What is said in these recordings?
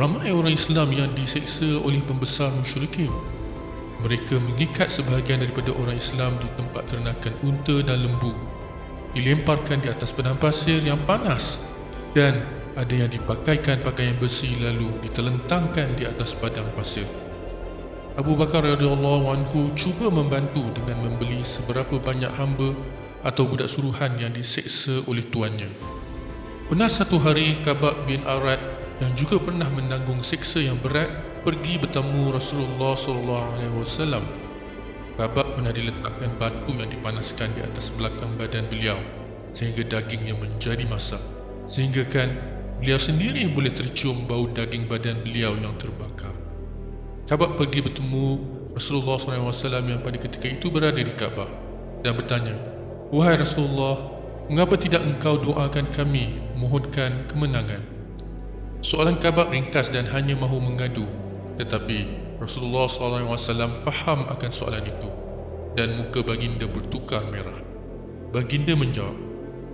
ramai orang Islam yang diseksa oleh pembesar musyrikin. Mereka mengikat sebahagian daripada orang Islam di tempat ternakan unta dan lembu, dilemparkan di atas padang pasir yang panas, dan ada yang dipakaikan pakaian besi lalu ditelentangkan di atas padang pasir. Abu Bakar radhiyallahu anhu cuba membantu dengan membeli seberapa banyak hamba atau budak suruhan yang diseksa oleh tuannya. Pernah satu hari Kabab bin Arad yang juga pernah menanggung seksa yang berat pergi bertemu Rasulullah SAW. Kabab pernah diletakkan batu yang dipanaskan di atas belakang badan beliau sehingga dagingnya menjadi masak, sehingga kan beliau sendiri boleh tercium bau daging badan beliau yang terbakar. Kabab pergi bertemu Rasulullah SAW yang pada ketika itu berada di Kaabah dan bertanya, "Wahai Rasulullah, mengapa tidak engkau doakan kami, mohonkan kemenangan?" Soalan Kabab ringkas dan hanya mahu mengadu, tetapi Rasulullah SAW faham akan soalan itu dan muka baginda bertukar merah. Baginda menjawab,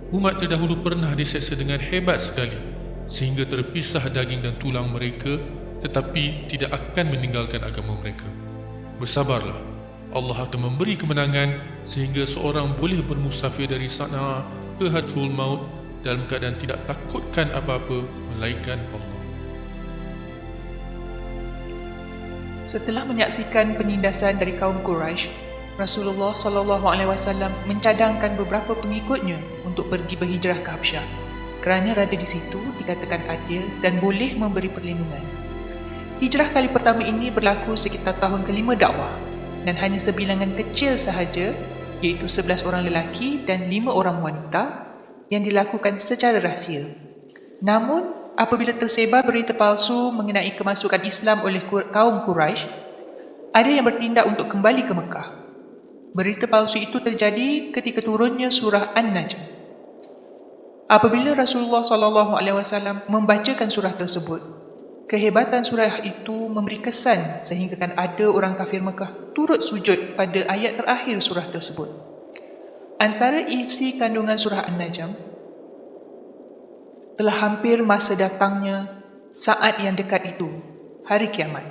"Umat terdahulu pernah diseksa dengan hebat sekali sehingga terpisah daging dan tulang mereka, tetapi tidak akan meninggalkan agama mereka. Bersabarlah, Allah akan memberi kemenangan sehingga seorang boleh bermusafir dari Sana'a ke Hadrul Maut dalam keadaan tidak takutkan apa-apa melainkan Allah." Setelah menyaksikan penindasan dari kaum Quraisy, Rasulullah SAW mencadangkan beberapa pengikutnya untuk pergi berhijrah ke Habsyah kerana rada di situ dikatakan adil dan boleh memberi perlindungan. Hijrah kali pertama ini berlaku sekitar tahun kelima dakwah dan hanya sebilangan kecil sahaja, iaitu 11 orang lelaki dan 5 orang wanita yang dilakukan secara rahsia. Namun, apabila tersebar berita palsu mengenai kemasukan Islam oleh kaum Quraisy, ada yang bertindak untuk kembali ke Mekah. Berita palsu itu terjadi ketika turunnya surah An-Najm. Apabila Rasulullah SAW membacakan surah tersebut, kehebatan surah itu memberi kesan sehinggakan ada orang kafir Mekah turut sujud pada ayat terakhir surah tersebut. Antara isi kandungan surah An-Najm, telah hampir masa datangnya saat yang dekat itu, hari kiamat.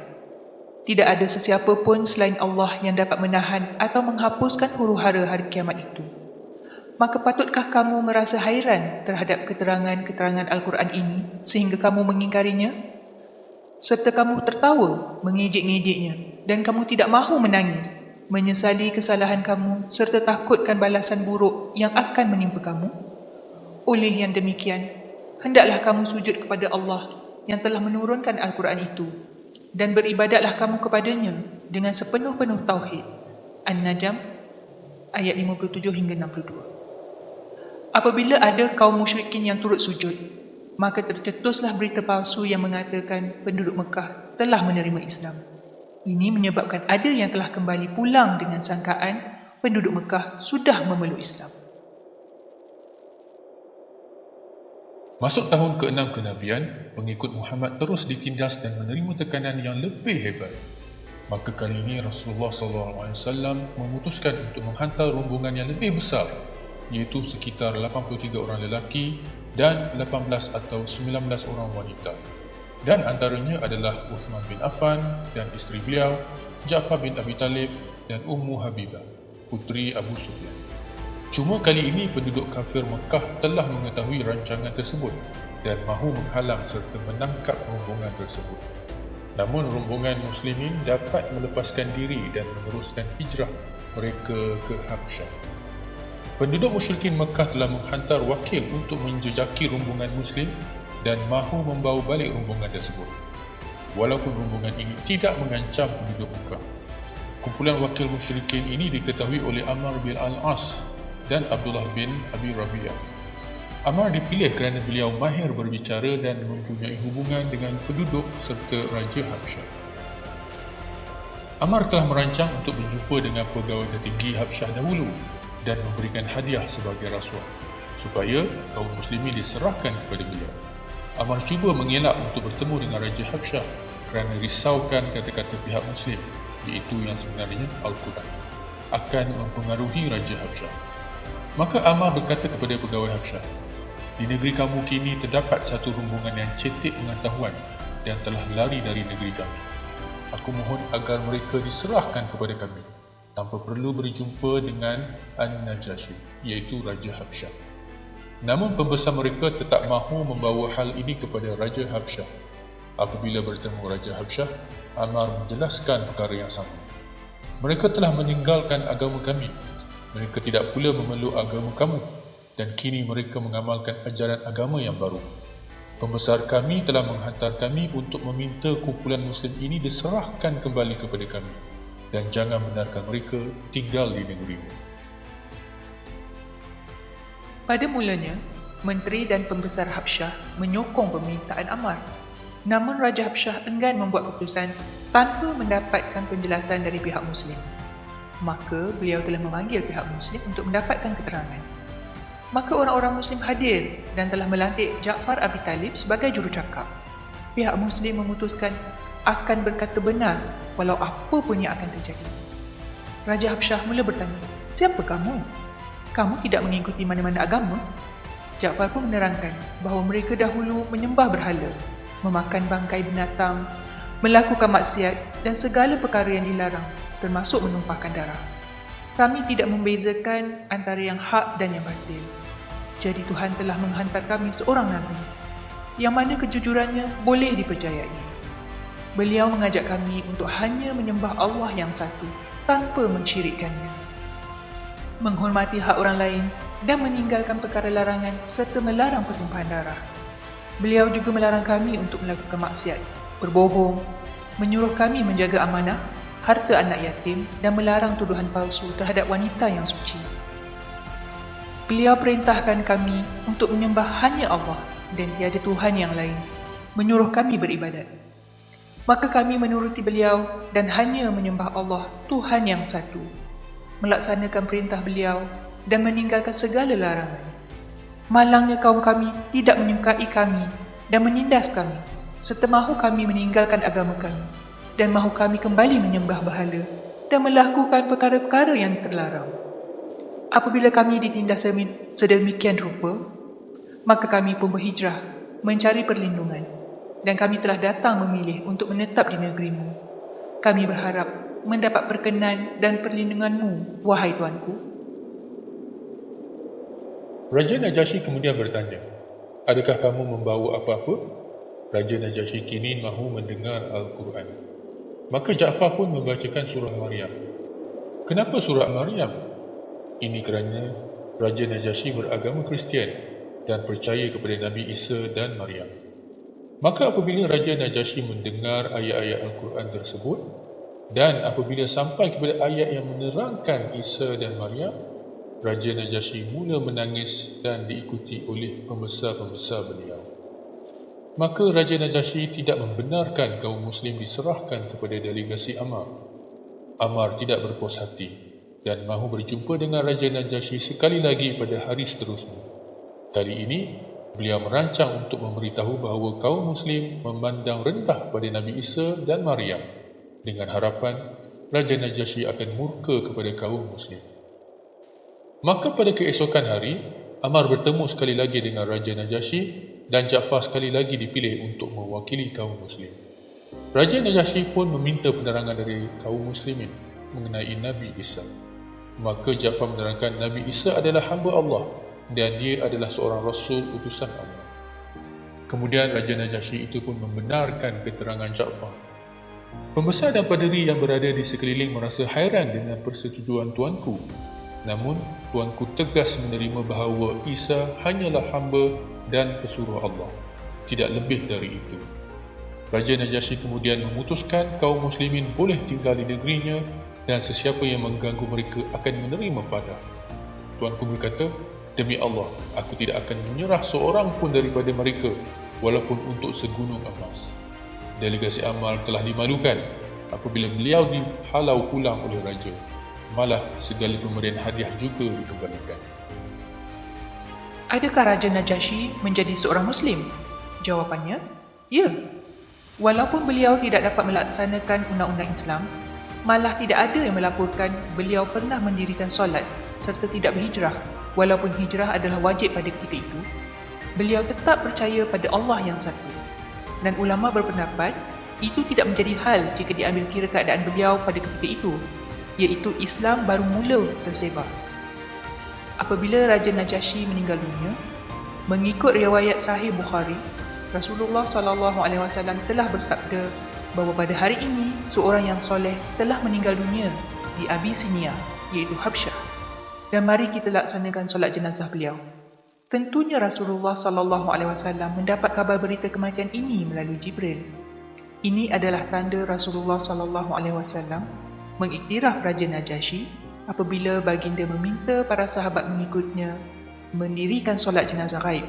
Tidak ada sesiapa pun selain Allah yang dapat menahan atau menghapuskan huru-hara hari kiamat itu. Maka patutkah kamu merasa hairan terhadap keterangan-keterangan Al-Quran ini sehingga kamu mengingkarinya? Serta kamu tertawa mengejek-ngejeknya dan kamu tidak mahu menangis, menyesali kesalahan kamu serta takutkan balasan buruk yang akan menimpa kamu? Oleh yang demikian, hendaklah kamu sujud kepada Allah yang telah menurunkan Al-Quran itu dan beribadatlah kamu kepadanya dengan sepenuh-penuh tauhid. An-Najm ayat 57 hingga 62. Apabila ada kaum musyrikin yang turut sujud, maka tercetuslah berita palsu yang mengatakan penduduk Mekah telah menerima Islam. Ini menyebabkan ada yang telah kembali pulang dengan sangkaan penduduk Mekah sudah memeluk Islam. Masuk tahun ke-6 kenabian, pengikut Muhammad terus ditindas dan menerima tekanan yang lebih hebat. Maka kali ini Rasulullah SAW memutuskan untuk menghantar rombongan yang lebih besar, iaitu sekitar 83 orang lelaki dan 18 atau 19 orang wanita. Dan antaranya adalah Uthman bin Affan dan isteri beliau, Ja'far bin Abi Talib dan Ummu Habibah, puteri Abu Sufyan. Cuma kali ini penduduk kafir Mekah telah mengetahui rancangan tersebut dan mahu menghalang serta menangkap rombongan tersebut. Namun rombongan muslimin dapat melepaskan diri dan meneruskan hijrah mereka ke Habsyah. Penduduk musyrikin Mekah telah menghantar wakil untuk menjejaki rombongan muslim dan mahu membawa balik rombongan tersebut. Walaupun rombongan ini tidak mengancam penduduk Mekah. Kumpulan wakil musyrikin ini diketahui oleh Ammar bin Al-As dan Abdullah bin Abi Rabi'ah. Ammar dipilih kerana beliau mahir berbicara dan mempunyai hubungan dengan penduduk serta Raja Habsyah. Ammar telah merancang untuk berjumpa dengan pegawai tertinggi Habsyah dahulu dan memberikan hadiah sebagai rasuah supaya kaum muslimin diserahkan kepada beliau. Ammar cuba mengelak untuk bertemu dengan Raja Habsyah kerana risaukan kata-kata pihak muslim, iaitu yang sebenarnya Al-Quran, akan mempengaruhi Raja Habsyah. Maka Ammar berkata kepada pegawai Habsyah, "Di negeri kamu kini terdapat satu rombongan yang cetek pengetahuan dan telah lari dari negeri kami. Aku mohon agar mereka diserahkan kepada kami tanpa perlu berjumpa dengan An-Najashi, iaitu Raja Habsyah. Namun pembesar mereka tetap mahu membawa hal ini kepada Raja Habsyah. Apabila bertemu Raja Habsyah, Ammar menjelaskan perkara yang sama. Mereka telah meninggalkan agama kami. Mereka tidak pula memeluk agama kamu, dan kini mereka mengamalkan ajaran agama yang baru. Pembesar kami telah menghantar kami untuk meminta kumpulan Muslim ini diserahkan kembali kepada kami, dan jangan benarkan mereka tinggal di negerimu. Pada mulanya, menteri dan pembesar Habsyah menyokong permintaan Ammar. Namun Raja Habsyah enggan membuat keputusan tanpa mendapatkan penjelasan dari pihak Muslim. Maka beliau telah memanggil pihak Muslim untuk mendapatkan keterangan. Maka orang-orang Muslim hadir dan telah melantik Ja'far Abi Talib sebagai jurucakap. Pihak Muslim memutuskan akan berkata benar walau apa pun yang akan terjadi. Raja Habsyah mula bertanya, "Siapa kamu? Kamu tidak mengikuti mana-mana agama?" Ja'far pun menerangkan bahawa mereka dahulu menyembah berhala, memakan bangkai binatang, melakukan maksiat dan segala perkara yang dilarang, termasuk menumpahkan darah. Kami tidak membezakan antara yang hak dan yang batil. Jadi Tuhan telah menghantar kami seorang Nabi, yang mana kejujurannya boleh dipercayai. Beliau mengajak kami untuk hanya menyembah Allah yang satu, tanpa mensyirikkannya, menghormati hak orang lain dan meninggalkan perkara larangan serta melarang pertumpahan darah. Beliau juga melarang kami untuk melakukan maksiat, berbohong, menyuruh kami menjaga amanah, harta anak yatim dan melarang tuduhan palsu terhadap wanita yang suci. Beliau perintahkan kami untuk menyembah hanya Allah dan tiada Tuhan yang lain, menyuruh kami beribadat. Maka kami menuruti beliau dan hanya menyembah Allah, Tuhan yang satu, melaksanakan perintah beliau dan meninggalkan segala larangan. Malangnya kaum kami tidak menyukai kami dan menindas kami, serta mahu kami meninggalkan agama kami dan mahu kami kembali menyembah berhala dan melakukan perkara-perkara yang terlarang. Apabila kami ditindas sedemikian rupa, maka kami pun berhijrah mencari perlindungan, dan kami telah datang memilih untuk menetap di negerimu. Kami berharap mendapat perkenan dan perlindunganmu, wahai tuanku. Raja Najashi kemudian bertanya, "Adakah kamu membawa apa-apa?" Raja Najashi kini mahu mendengar Al-Quran. Maka Ja'far pun membacakan surah Maryam. Kenapa surah Maryam? Ini kerana Raja Najashi beragama Kristian dan percaya kepada Nabi Isa dan Maryam. Maka apabila Raja Najashi mendengar ayat-ayat Al-Quran tersebut, dan apabila sampai kepada ayat yang menerangkan Isa dan Maryam, Raja Najashi mula menangis dan diikuti oleh pembesar-pembesar beliau. Maka Raja Najashi tidak membenarkan kaum Muslim diserahkan kepada delegasi Ammar. Ammar tidak berpuas hati dan mahu berjumpa dengan Raja Najashi sekali lagi pada hari seterusnya. Kali ini, beliau merancang untuk memberitahu bahawa kaum Muslim memandang rendah pada Nabi Isa dan Maryam, dengan harapan Raja Najashi akan murka kepada kaum Muslim. Maka pada keesokan hari, Ammar bertemu sekali lagi dengan Raja Najashi dan Ja'far sekali lagi dipilih untuk mewakili kaum Muslim. Raja Najashi pun meminta penerangan dari kaum Muslimin mengenai Nabi Isa. Maka Ja'far menerangkan Nabi Isa adalah hamba Allah dan dia adalah seorang Rasul utusan Allah. Kemudian Raja Najashi itu pun membenarkan keterangan Ja'far. Pembesar dan paderi yang berada di sekeliling merasa hairan dengan persetujuan tuanku. Namun, tuanku tegas menerima bahawa Isa hanyalah hamba dan pesuruh Allah, tidak lebih dari itu. Raja Najashi kemudian memutuskan kaum muslimin boleh tinggal di negerinya dan sesiapa yang mengganggu mereka akan menerima padah. Tuanku berkata, "Demi Allah, aku tidak akan menyerah seorang pun daripada mereka, walaupun untuk segunung emas." Delegasi Ammar telah dimalukan apabila beliau dihalau pulang oleh raja. Malah segala pemberian hadiah juga dikembalikan. Adakah Raja Najashi menjadi seorang Muslim? Jawapannya, ya. Walaupun beliau tidak dapat melaksanakan undang-undang Islam, malah tidak ada yang melaporkan beliau pernah mendirikan solat serta tidak berhijrah. Walaupun hijrah adalah wajib pada ketika itu, beliau tetap percaya pada Allah yang satu. Dan ulama berpendapat, itu tidak menjadi hal jika diambil kira keadaan beliau pada ketika itu, iaitu Islam baru mula tersebar. Apabila Raja Najasyi meninggal dunia, mengikut riwayat Sahih Bukhari, Rasulullah SAW telah bersabda bahawa pada hari ini seorang yang soleh telah meninggal dunia di Abyssinia, iaitu Habsyah, dan mari kita laksanakan solat jenazah beliau. Tentunya Rasulullah SAW mendapat kabar berita kematian ini melalui Jibril. Ini adalah tanda Rasulullah SAW mengiktiraf Raja Najasyi apabila baginda meminta para sahabat mengikutnya mendirikan solat jenazah ghaib,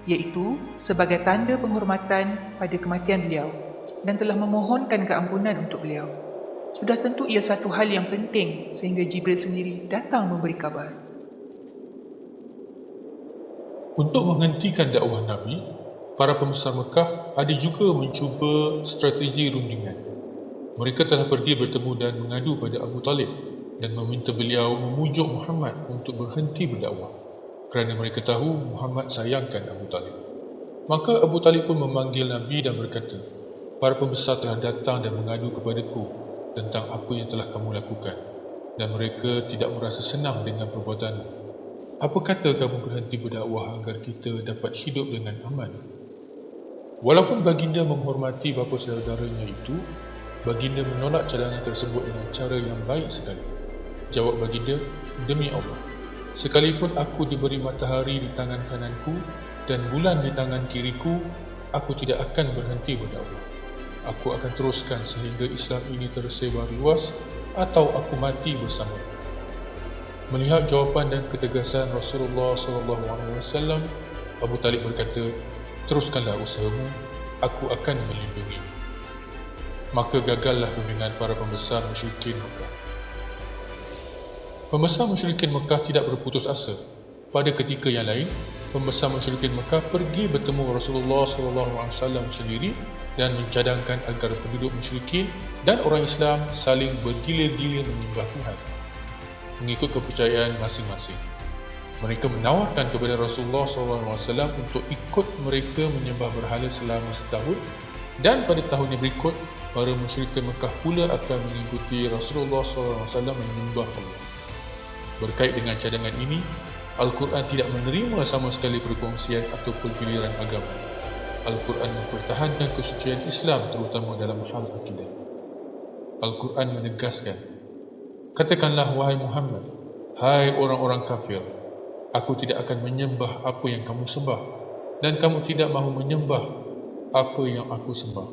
iaitu sebagai tanda penghormatan pada kematian beliau dan telah memohonkan keampunan untuk beliau. Sudah tentu ia satu hal yang penting sehingga Jibril sendiri datang memberi kabar. Untuk menghentikan dakwah Nabi, para pembesar Mekah ada juga mencuba strategi rundingan. Mereka telah pergi bertemu dan mengadu pada Abu Talib dan meminta beliau memujuk Muhammad untuk berhenti berdakwah kerana mereka tahu Muhammad sayangkan Abu Talib. Maka Abu Talib pun memanggil Nabi dan berkata, para pembesar telah datang dan mengadu kepadaku tentang apa yang telah kamu lakukan dan mereka tidak merasa senang dengan perbuatanmu. Apa kata kamu berhenti berdakwah agar kita dapat hidup dengan aman? Walaupun baginda menghormati bapa saudaranya itu, baginda menolak cadangan tersebut dengan cara yang baik sekali. Jawab baginda, demi Allah, sekalipun aku diberi matahari di tangan kananku dan bulan di tangan kiriku, aku tidak akan berhenti berdakwah. Aku akan teruskan sehingga Islam ini tersebar luas atau aku mati bersamamu. Melihat jawapan dan ketegasan Rasulullah SAW, Abu Talib berkata, teruskanlah usahamu, aku akan melindungimu. Maka gagallah rundingan para pembesar musyrikin Mekah. Pembesar musyrikin Mekah tidak berputus asa. Pada ketika yang lain, pembesar musyrikin Mekah pergi bertemu Rasulullah SAW sendiri dan mencadangkan agar penduduk musyrikin dan orang Islam saling bergilir-gilir menyembah Tuhan mengikut kepercayaan masing-masing. Mereka menawarkan kepada Rasulullah SAW untuk ikut mereka menyembah berhala selama setahun, dan pada tahun yang berikut, para musyrikin Mekah pula akan mengikuti Rasulullah SAW menyembah Allah. Berkait dengan cadangan ini, Al-Quran tidak menerima sama sekali perkongsian atau pergiliran agama. Al-Quran mempertahankan kesucian Islam terutama dalam hal akidah. Al-Quran menegaskan, katakanlah wahai Muhammad, hai orang-orang kafir, aku tidak akan menyembah apa yang kamu sembah dan kamu tidak mahu menyembah apa yang aku sembah,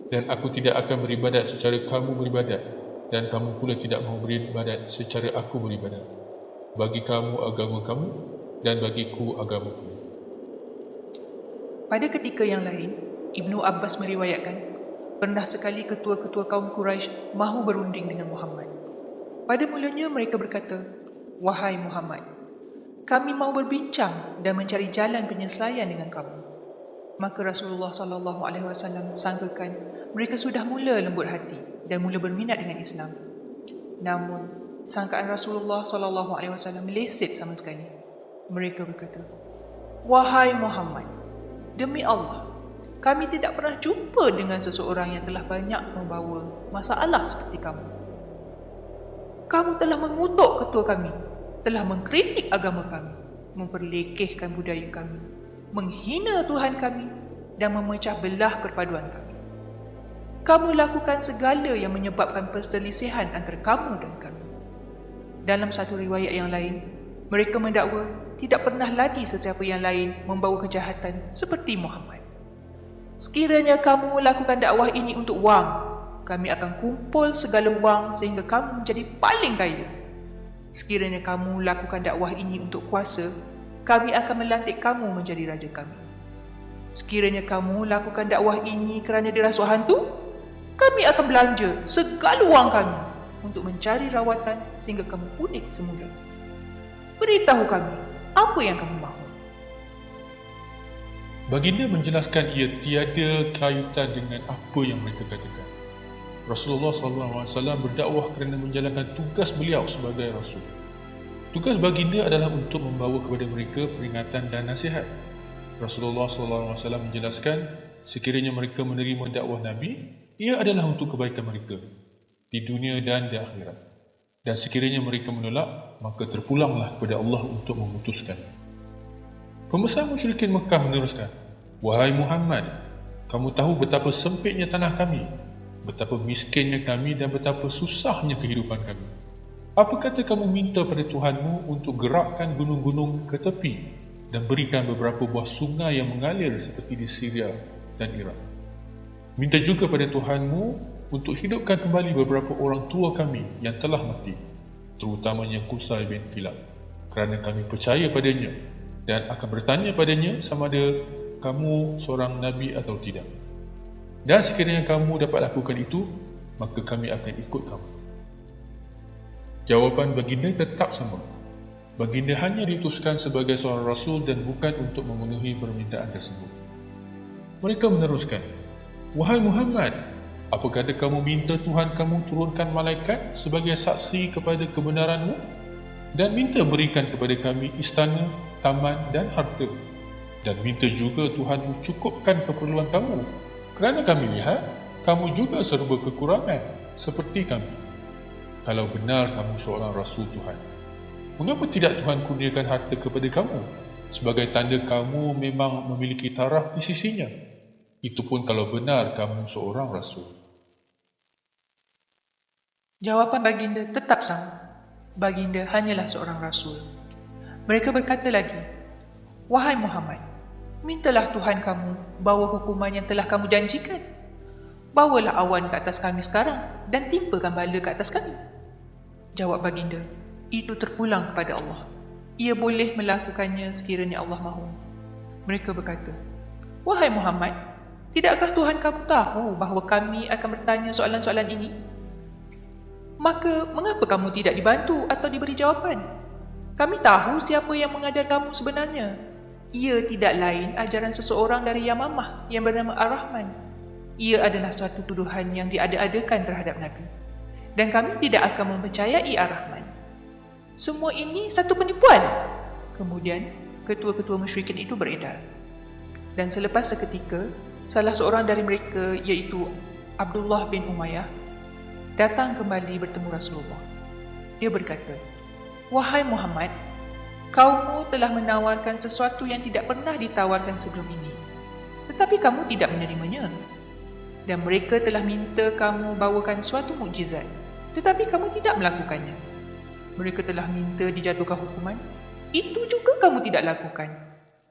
dan aku tidak akan beribadat secara kamu beribadat dan kamu pula tidak mahu beribadat secara aku beribadat. Bagi kamu agama kamu dan bagiku agamaku. Pada ketika yang lain, Ibnu Abbas meriwayatkan, pernah sekali ketua-ketua kaum Quraisy mahu berunding dengan Muhammad. Pada mulanya mereka berkata, wahai Muhammad, kami mahu berbincang dan mencari jalan penyelesaian dengan kamu. Maka Rasulullah SAW sangkakan mereka sudah mula lembut hati dan mula berminat dengan Islam. Namun, sangkaan Rasulullah SAW meleset sama sekali. Mereka berkata, wahai Muhammad, demi Allah, kami tidak pernah jumpa dengan seseorang yang telah banyak membawa masalah seperti kamu. Kamu telah mengutuk ketua kami, telah mengkritik agama kami, memperlekehkan budaya kami, menghina Tuhan kami dan memecah belah perpaduan kami. Kamu lakukan segala yang menyebabkan perselisihan antara kamu dan kami. Dalam satu riwayat yang lain, mereka mendakwa tidak pernah lagi sesiapa yang lain membawa kejahatan seperti Muhammad. Sekiranya kamu lakukan dakwah ini untuk wang, kami akan kumpul segala wang sehingga kamu menjadi paling kaya. Sekiranya kamu lakukan dakwah ini untuk kuasa, kami akan melantik kamu menjadi raja kami. Sekiranya kamu lakukan dakwah ini kerana dirasuk hantu, kami akan belanja segala wang kami untuk mencari rawatan sehingga kamu pulih semula. Beritahu kami apa yang kamu mahu. Baginda menjelaskan ia tiada kaitan dengan apa yang mereka katakan. Rasulullah SAW berdakwah kerana menjalankan tugas beliau sebagai Rasul. Tugas baginda adalah untuk membawa kepada mereka peringatan dan nasihat. Rasulullah SAW menjelaskan, sekiranya mereka menerima dakwah Nabi, ia adalah untuk kebaikan mereka di dunia dan di akhirat. Dan sekiranya mereka menolak, maka terpulanglah kepada Allah untuk memutuskan. Pembesar musyrikin Mekah meneruskan, "Wahai Muhammad, kamu tahu betapa sempitnya tanah kami, betapa miskinnya kami dan betapa susahnya kehidupan kami. Apa kata kamu minta pada Tuhanmu untuk gerakkan gunung-gunung ke tepi dan berikan beberapa buah sungai yang mengalir seperti di Syria dan Iraq. Minta juga pada Tuhanmu untuk hidupkan kembali beberapa orang tua kami yang telah mati, terutamanya Qusay bin Kilab, kerana kami percaya padanya dan akan bertanya padanya sama ada kamu seorang Nabi atau tidak. Dan sekiranya kamu dapat lakukan itu, maka kami akan ikut kamu." Jawapan baginda tetap sama. Baginda hanya diutuskan sebagai seorang rasul dan bukan untuk memenuhi permintaan tersebut. Mereka meneruskan, "Wahai Muhammad, apa kata kamu minta Tuhan kamu turunkan malaikat sebagai saksi kepada kebenaranmu dan minta berikan kepada kami istana, taman dan harta, dan minta juga Tuhanmu cukupkan keperluan kamu, kerana kami lihat kamu juga serba kekurangan seperti kami. Kalau benar kamu seorang rasul Tuhan, mengapa tidak Tuhan kurniakan harta kepada kamu sebagai tanda kamu memang memiliki taraf di sisinya? Itu pun kalau benar kamu seorang rasul." Jawapan baginda tetap sama. Baginda hanyalah seorang rasul. Mereka berkata lagi, "Wahai Muhammad, mintalah Tuhan kamu bawa hukuman yang telah kamu janjikan. Bawalah awan ke atas kami sekarang dan timpakan bala ke atas kami." Jawab baginda, "Itu terpulang kepada Allah. Ia boleh melakukannya sekiranya Allah mahu." Mereka berkata, "Wahai Muhammad, tidakkah Tuhan kamu tahu bahawa kami akan bertanya soalan-soalan ini? Maka mengapa kamu tidak dibantu atau diberi jawapan? Kami tahu siapa yang mengajar kamu sebenarnya. Ia tidak lain ajaran seseorang dari Yamamah yang bernama Ar-Rahman. Ia adalah suatu tuduhan yang diada-adakan terhadap Nabi. Dan kami tidak akan mempercayai Ar-Rahman. Semua ini satu penipuan." Kemudian, ketua-ketua musyrikin itu beredar. Dan selepas seketika, salah seorang dari mereka, iaitu Abdullah bin Umayyah, datang kembali bertemu Rasulullah. Dia berkata, "Wahai Muhammad, kaummu telah menawarkan sesuatu yang tidak pernah ditawarkan sebelum ini, tetapi kamu tidak menerimanya. Dan mereka telah minta kamu bawakan suatu mukjizat, tetapi kamu tidak melakukannya. Mereka telah minta dijatuhkan hukuman, itu juga kamu tidak lakukan.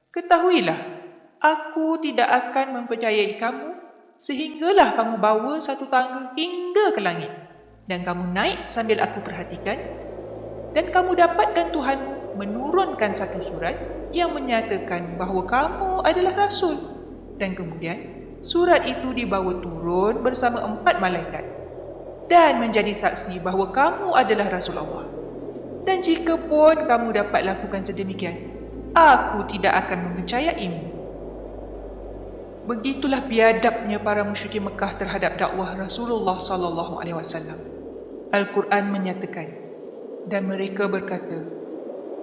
Ketahuilah, aku tidak akan mempercayai kamu sehinggalah kamu bawa satu tangga hingga ke langit, dan kamu naik sambil aku perhatikan, dan kamu dapatkan Tuhanmu menurunkan satu surat yang menyatakan bahawa kamu adalah Rasul, dan kemudian surat itu dibawa turun bersama 4 malaikat dan menjadi saksi bahawa kamu adalah Rasul Allah. Dan jika pun kamu dapat lakukan sedemikian, aku tidak akan mempercayaimu." Begitulah biadabnya para musyrikin Mekah terhadap dakwah Rasulullah SAW. Al-Quran menyatakan, dan mereka berkata,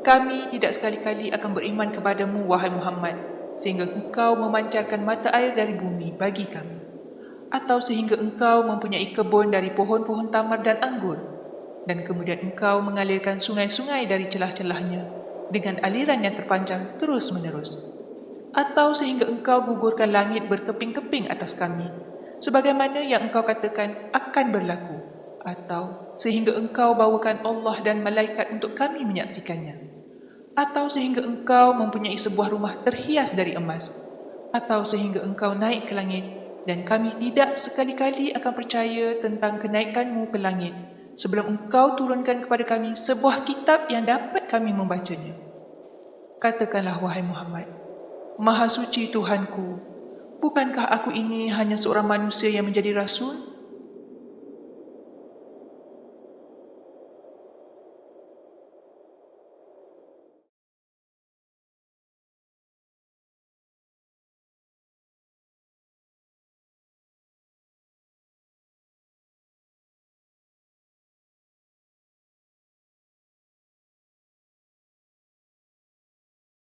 "Kami tidak sekali-kali akan beriman kepadamu, wahai Muhammad, sehingga engkau memancarkan mata air dari bumi bagi kami, atau sehingga engkau mempunyai kebun dari pohon-pohon tamar dan anggur, dan kemudian engkau mengalirkan sungai-sungai dari celah-celahnya dengan aliran yang terpanjang terus-menerus, atau sehingga engkau gugurkan langit berkeping-keping atas kami, sebagaimana yang engkau katakan akan berlaku, atau sehingga engkau bawakan Allah dan malaikat untuk kami menyaksikannya, atau sehingga engkau mempunyai sebuah rumah terhias dari emas, atau sehingga engkau naik ke langit, dan kami tidak sekali-kali akan percaya tentang kenaikanmu ke langit sebelum engkau turunkan kepada kami sebuah kitab yang dapat kami membacanya. Katakanlah, wahai Muhammad, Maha suci Tuhanku, bukankah aku ini hanya seorang manusia yang menjadi rasul?